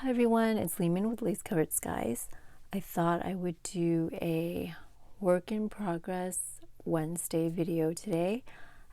Hi everyone, it's Lehman with Lace Covered Skies. I thought I would do a work in progress Wednesday video today.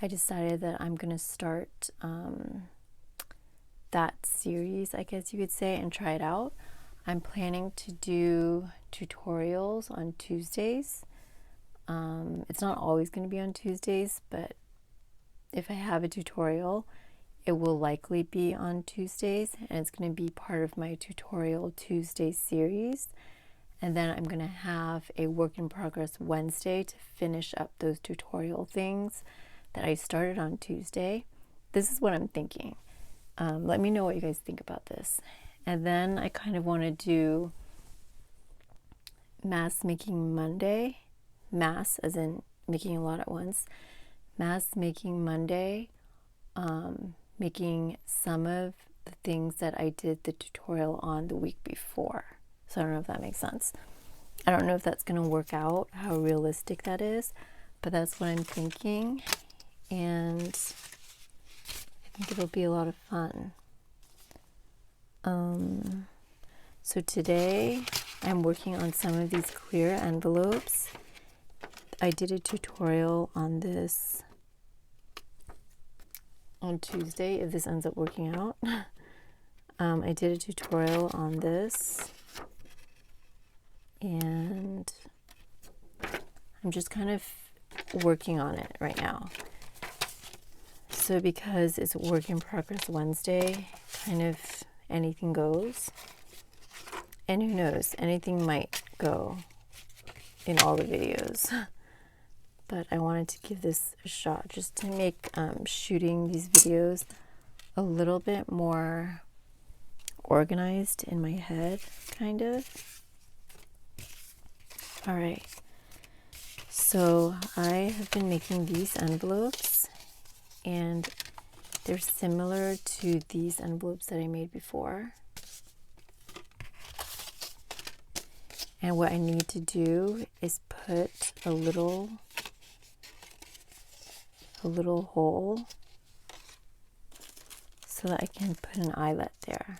I decided that I'm going to start that series, I guess you could say, and try it out. I'm planning to do tutorials on Tuesdays. It's not always going to be on Tuesdays, but if I have a tutorial, it will likely be on Tuesdays, and it's going to be part of my Tutorial Tuesday series. And then I'm going to have a work in progress Wednesday to finish up those tutorial things that I started on Tuesday. This is what I'm thinking. Let me know what you guys think about this. And then I kind of want to do Mass Making Monday. Mass as in making a lot at once. Mass Making Monday. Making some of the things that I did the tutorial on the week before. So I don't know if that makes sense. I don't know if that's going to work out, how realistic that is, but that's what I'm thinking. And I think it'll be a lot of fun. So today I'm working on some of these clear envelopes. I did a tutorial on this on Tuesday, if this ends up working out. I did a tutorial on this, and I'm just kind of working on it right now. So because it's work in progress Wednesday, kind of anything goes. And who knows, anything might go in all the videos. But I wanted to give this a shot just to make shooting these videos a little bit more organized in my head, kind of. All right, so I have been making these envelopes, and they're similar to these envelopes that I made before. And what I need to do is put a little hole so that I can put an eyelet there.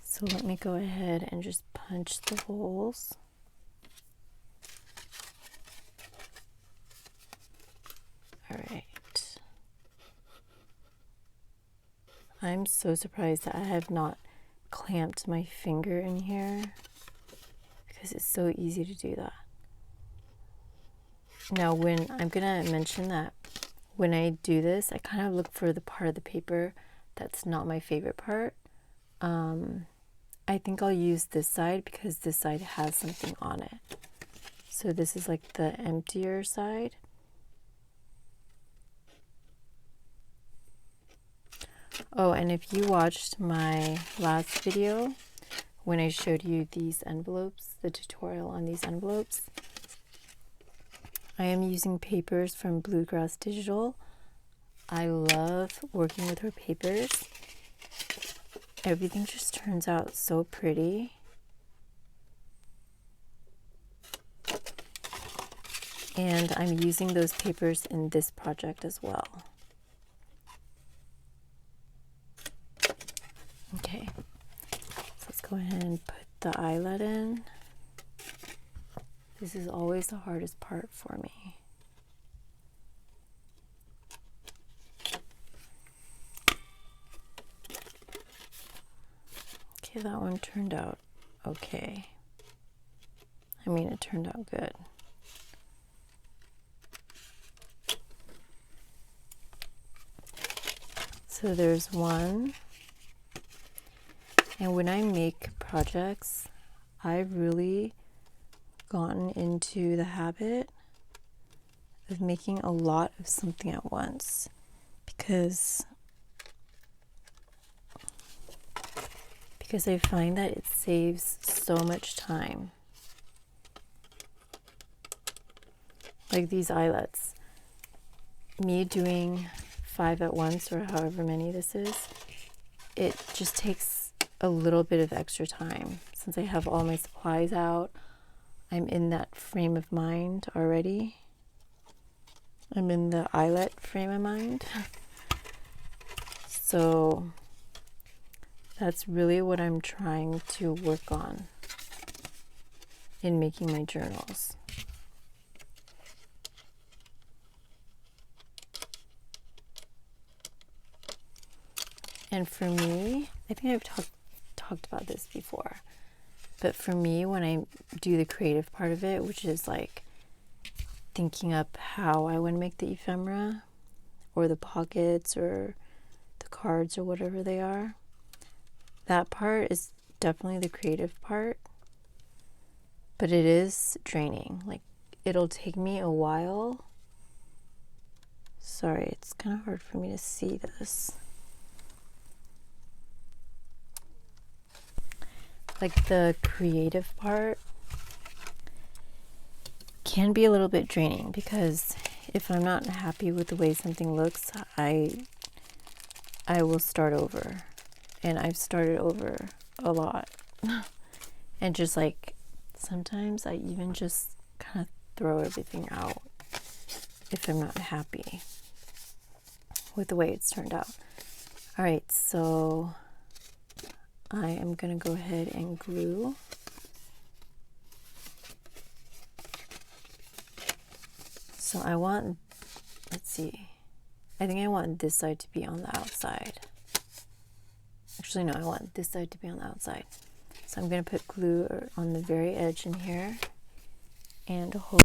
So let me go ahead and just punch the holes. All right. I'm so surprised that I have not clamped my finger in here, because it's so easy to do that. Now, I'm gonna mention that when I do this, I kind of look for the part of the paper that's not my favorite part. I think I'll use this side because this side has something on it. So this is like the emptier side. Oh, and if you watched my last video when I showed you these envelopes, the tutorial on these envelopes, I am using papers from Bluegrass Digital. I love working with her papers. Everything just turns out so pretty. And I'm using those papers in this project as well. Okay, so let's go ahead and put the eyelet in. This is always the hardest part for me. Okay, that one turned out okay. I mean, it turned out good. So there's one. And when I make projects, I've really gotten into the habit of making a lot of something at once, because I find that it saves so much time. Like these eyelets, me doing 5 at once, or however many this is, it just takes a little bit of extra time. Since I have all my supplies out, I'm in that frame of mind already. I'm in the eyelet frame of mind. So that's really what I'm trying to work on in making my journals. And for me, I think I've talked about this before, but for me, when I do the creative part of it, which is like thinking up how I want to make the ephemera or the pockets or the cards or whatever they are, that part is definitely the creative part, but it is draining. Like, it'll take me a while. Sorry, it's kind of hard for me to see this. Like, the creative part can be a little bit draining, because if I'm not happy with the way something looks, I will start over. And I've started over a lot. And just like, sometimes I even just kind of throw everything out if I'm not happy with the way it's turned out. All right, so I am going to go ahead and glue. So I want, let's see, I think I want this side to be on the outside. Actually, no, I want this side to be on the outside. So I'm going to put glue on the very edge in here and hold.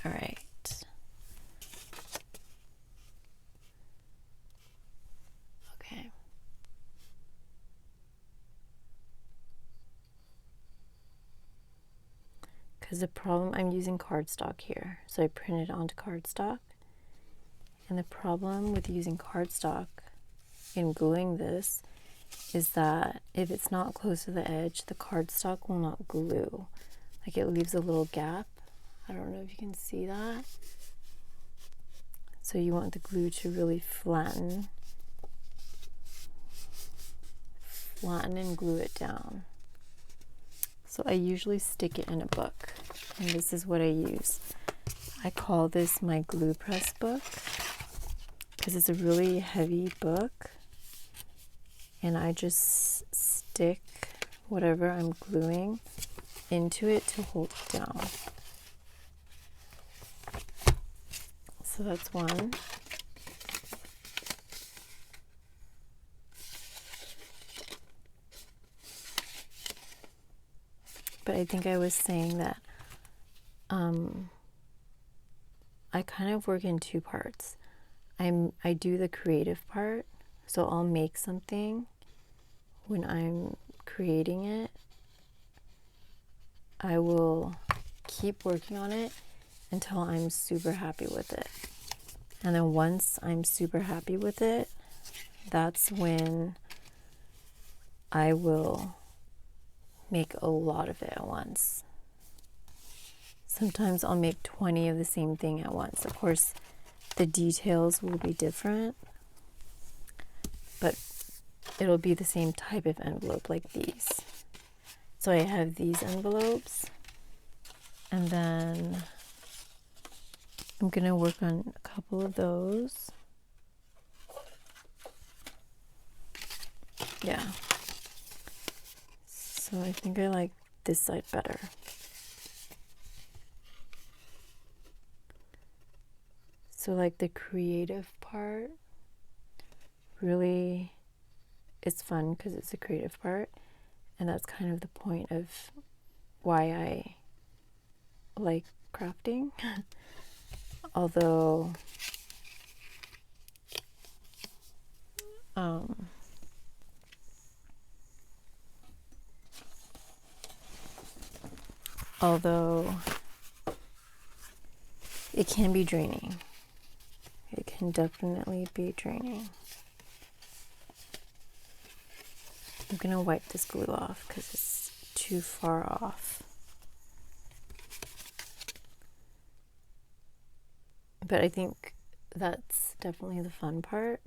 All right. Okay. Because the problem, I'm using cardstock here. So I printed onto cardstock. And the problem with using cardstock in gluing this is that if it's not close to the edge, the cardstock will not glue. Like, it leaves a little gap. I don't know if you can see that. So you want the glue to really flatten and glue it down. So I usually stick it in a book, and this is what I use. I call this my glue press book because it's a really heavy book, and I just stick whatever I'm gluing into it to hold it down. So that's one. But I think I was saying that I kind of work in two parts. I do the creative part, so I'll make something when I'm creating it. I will keep working on it until I'm super happy with it. And then once I'm super happy with it, that's when I will make a lot of it at once. Sometimes I'll make 20 of the same thing at once. Of course, the details will be different, but it'll be the same type of envelope, like these. So I have these envelopes, and then I'm gonna work on a couple of those. Yeah. So I think I like this side better. So like the creative part, really, it's fun because it's a creative part. And that's kind of the point of why I like crafting. Although, it can be draining. It can definitely be draining. I'm going to wipe this glue off because it's too far off. But I think that's definitely the fun part.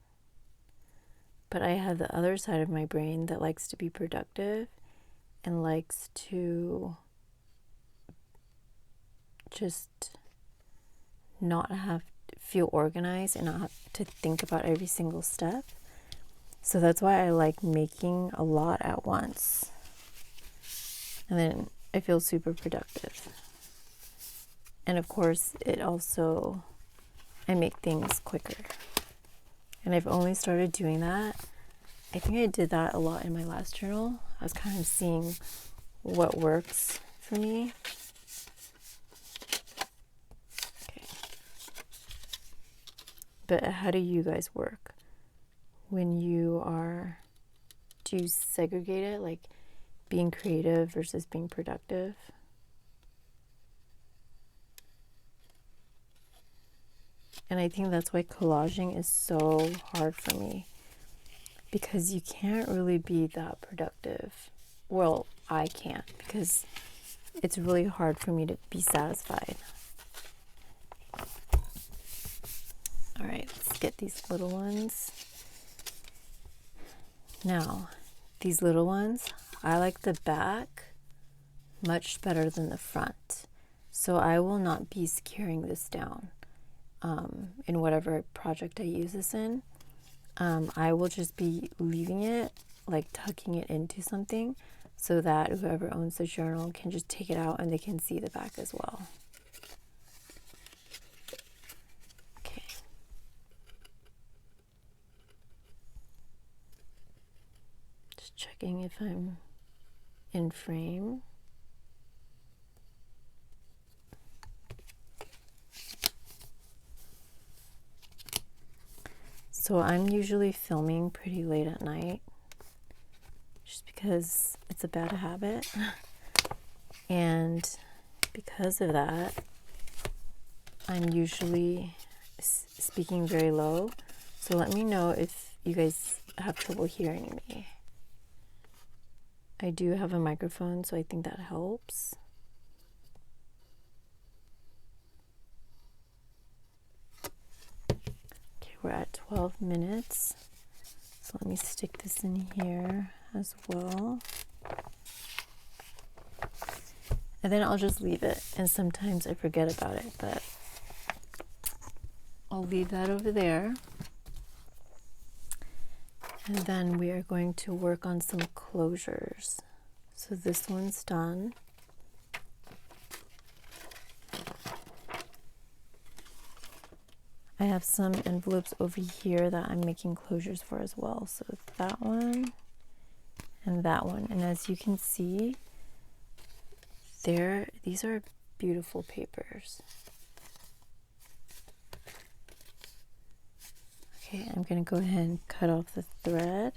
But I have the other side of my brain that likes to be productive and likes to just not have to feel organized and not have to think about every single step. So that's why I like making a lot at once. And then I feel super productive. And of course, I make things quicker. And I've only started doing that. I think I did that a lot in my last journal. I was kind of seeing what works for me. Okay. But how do you guys work? When do you segregate it, like being creative versus being productive? And I think that's why collaging is so hard for me, because you can't really be that productive. Well, I can't, because it's really hard for me to be satisfied. All right, let's get these little ones. Now, these little ones, I like the back much better than the front. So I will not be securing this down in whatever project I use this in. I will just be leaving it, like tucking it into something, so that whoever owns the journal can just take it out and they can see the back as well. Okay. Just checking if I'm in frame. So I'm usually filming pretty late at night, just because it's a bad habit. And because of that, I'm usually speaking very low. So let me know if you guys have trouble hearing me. I do have a microphone, so I think that helps. Okay, we're at 12 minutes. So let me stick this in here as well. And then I'll just leave it. And sometimes I forget about it, but I'll leave that over there. And then we are going to work on some closures. So this one's done. I have some envelopes over here that I'm making closures for as well. So that one and that one. And as you can see, these are beautiful papers. Okay, I'm going to go ahead and cut off the thread.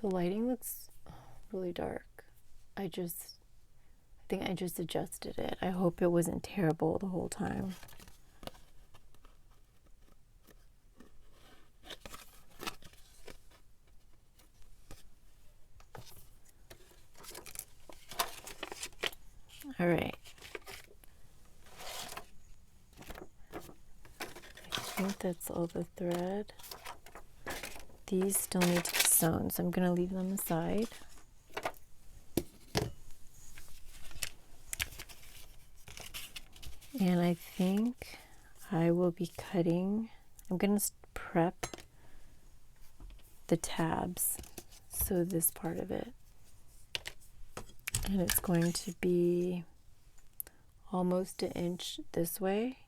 The lighting looks really dark. I think I just adjusted it. I hope it wasn't terrible the whole time. All right. I think that's all the thread. These still need to be sewn, so I'm going to leave them aside. And I think I will be cutting, I'm going to prep the tabs, so this part of it. And it's going to be almost an inch this way.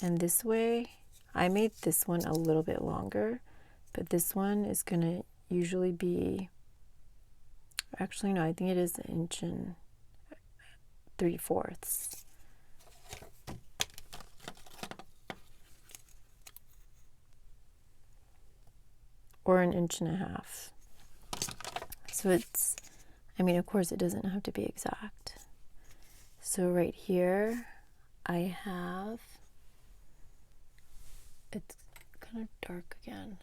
And this way, I made this one a little bit longer, but this one is going to usually be, actually no, I think it is an inch and 3/4. Or an inch and a half. So it's, I mean, of course it doesn't have to be exact. So right here I have, it's kind of dark again.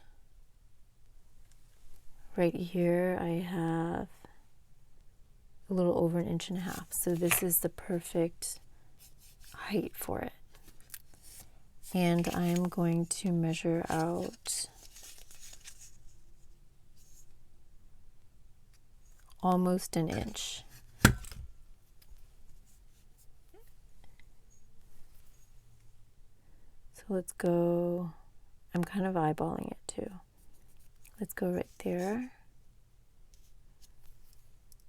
Right here I have a little over 1.5 inches. So this is the perfect height for it. And I'm going to measure out almost 1 inch. So let's go, I'm kind of eyeballing it too. Let's go right there.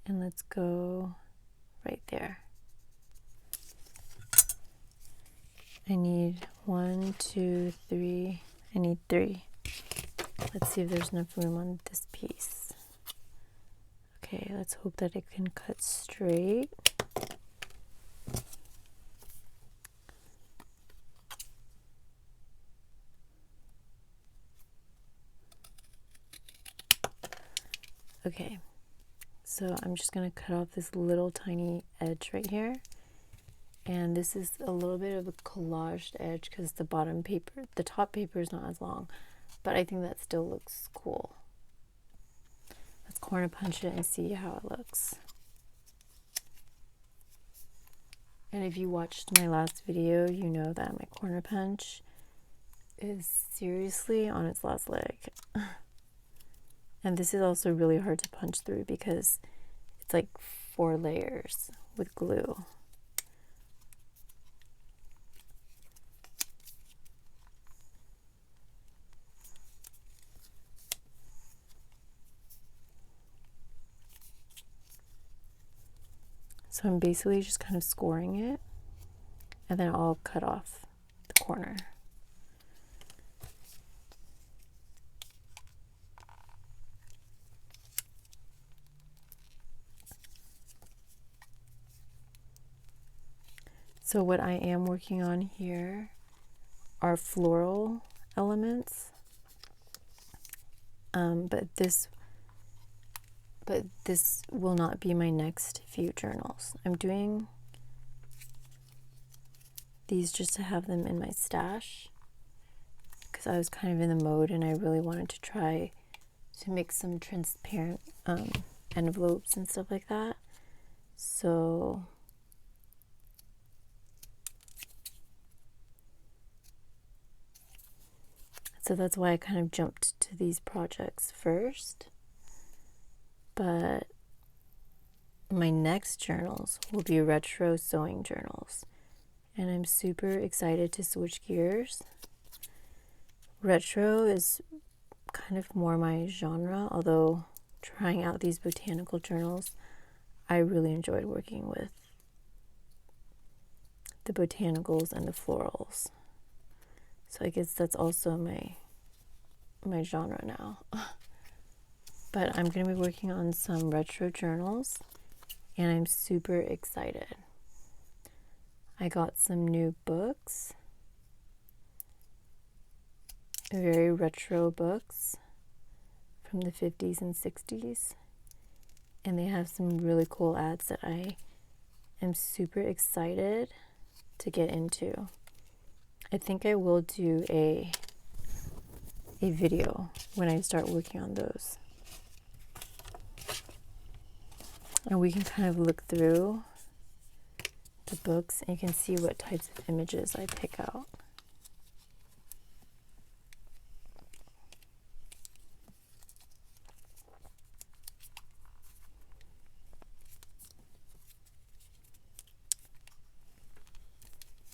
And let's go right there. I need 1, 2, 3. I need 3. Let's see if there's enough room on this piece. Okay, let's hope that it can cut straight. Okay, so I'm just going to cut off this little tiny edge right here. And this is a little bit of a collaged edge because the bottom paper, the top paper is not as long, but I think that still looks cool. Let's corner punch it and see how it looks. And if you watched my last video, you know that my corner punch is seriously on its last leg. And this is also really hard to punch through because it's like 4 layers with glue. So I'm basically just kind of scoring it, and then I'll cut off the corner. So what I am working on here are floral elements, but this will not be my next few journals. I'm doing these just to have them in my stash because I was kind of in the mode and I really wanted to try to make some transparent envelopes and stuff like that. So that's why I kind of jumped to these projects first. But my next journals will be retro sewing journals. And I'm super excited to switch gears. Retro is kind of more my genre, although trying out these botanical journals, I really enjoyed working with the botanicals and the florals. So I guess that's also my genre now. But I'm going to be working on some retro journals, and I'm super excited. I got some new books, very retro books from the 50s and 60s, and they have some really cool ads that I am super excited to get into. I think I will do a video when I start working on those. And we can kind of look through the books and you can see what types of images I pick out.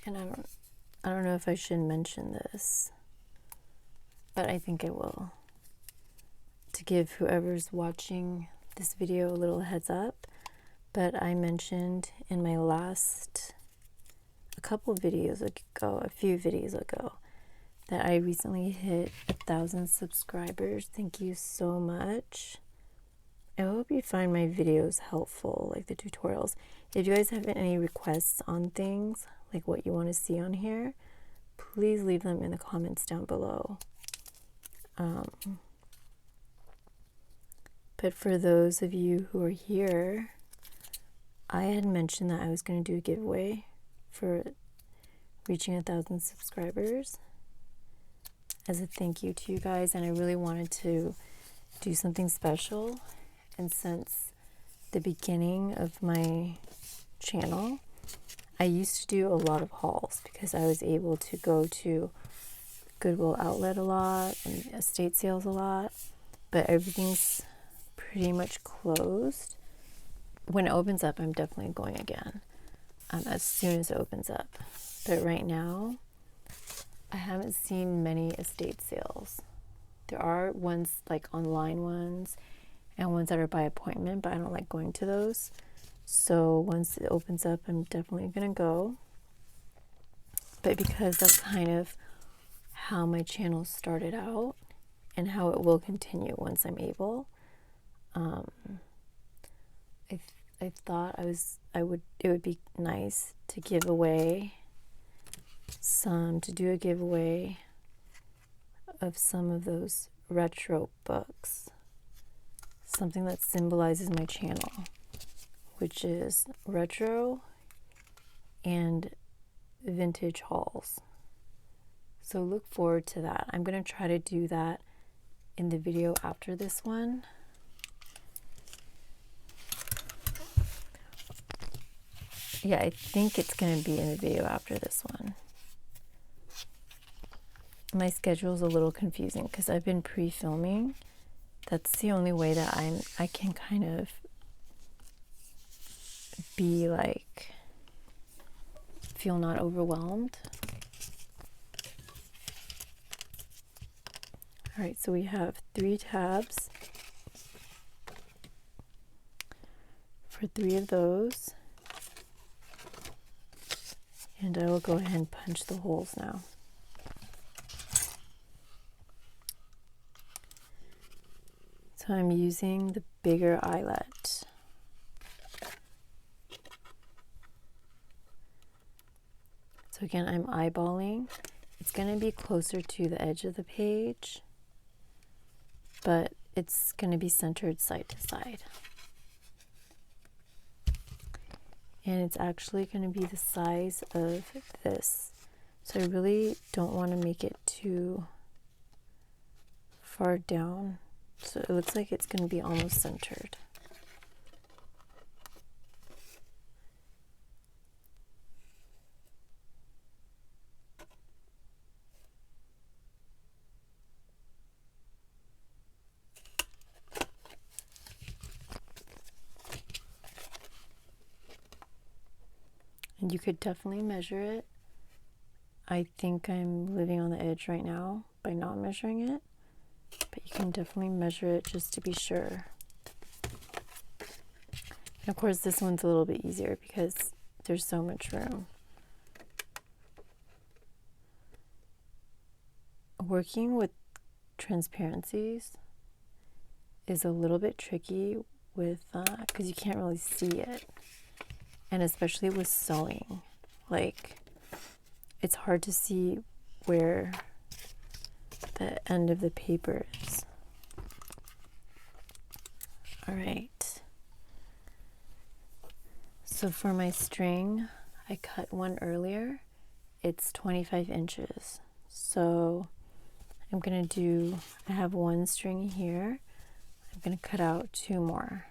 And I don't know if I should mention this, but I think I will, to give whoever's watching this video a little heads up. But I mentioned in my last, a few videos ago, that I recently hit 1,000 subscribers. Thank you so much. I hope you find my videos helpful, like the tutorials. If you guys have any requests on things, like what you want to see on here, please leave them in the comments down below. But But for those of you who are here, I had mentioned that I was going to do a giveaway for reaching 1,000 subscribers as a thank you to you guys, and I really wanted to do something special. And since the beginning of my channel, I used to do a lot of hauls because I was able to go to Goodwill Outlet a lot and estate sales a lot, but everything's pretty much closed. When it opens up, I'm definitely going again, as soon as it opens up. But right now, I haven't seen many estate sales. There are ones like online ones and ones that are by appointment, but I don't like going to those. So once it opens up, I'm definitely gonna go. But because that's kind of how my channel started out and how it will continue once I'm able, I thought it would be nice to give away do a giveaway of some of those retro books, something that symbolizes my channel, which is retro and vintage hauls. So look forward to that. I'm going to try to do that in the video after this one. Yeah, I think it's going to be in the video after this one. My schedule's a little confusing because I've been pre-filming. That's the only way that I can kind of be like, feel not overwhelmed. All right, so we have 3 tabs for 3 of those. And I will go ahead and punch the holes now. So I'm using the bigger eyelet. So again, I'm eyeballing. It's going to be closer to the edge of the page, but it's going to be centered side to side. And it's actually going to be the size of this. So I really don't want to make it too far down. So it looks like it's going to be almost centered. And you could definitely measure it. I think I'm living on the edge right now by not measuring it, but you can definitely measure it just to be sure. And of course, this one's a little bit easier because there's so much room. Working with transparencies is a little bit tricky with because you can't really see it. And especially with sewing, like it's hard to see where the end of the paper is. All right. So for my string, I cut one earlier. It's 25 inches. So I'm gonna I have one string here. I'm gonna cut out 2 more.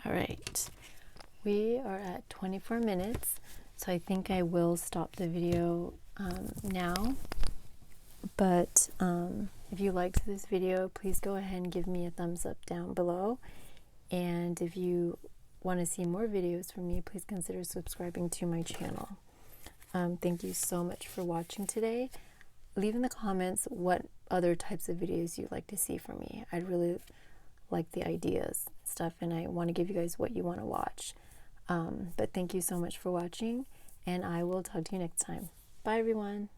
All right, we are at 24 minutes, so I think I will stop the video now. But if you liked this video, please go ahead and give me a thumbs up down below. And if you want to see more videos from me, please consider subscribing to my channel. Thank you so much for watching today. Leave in the comments what other types of videos you'd like to see from me. I'd really like the ideas and stuff, and I want to give you guys what you want to watch. But thank you so much for watching, and I will talk to you next time. Bye, everyone.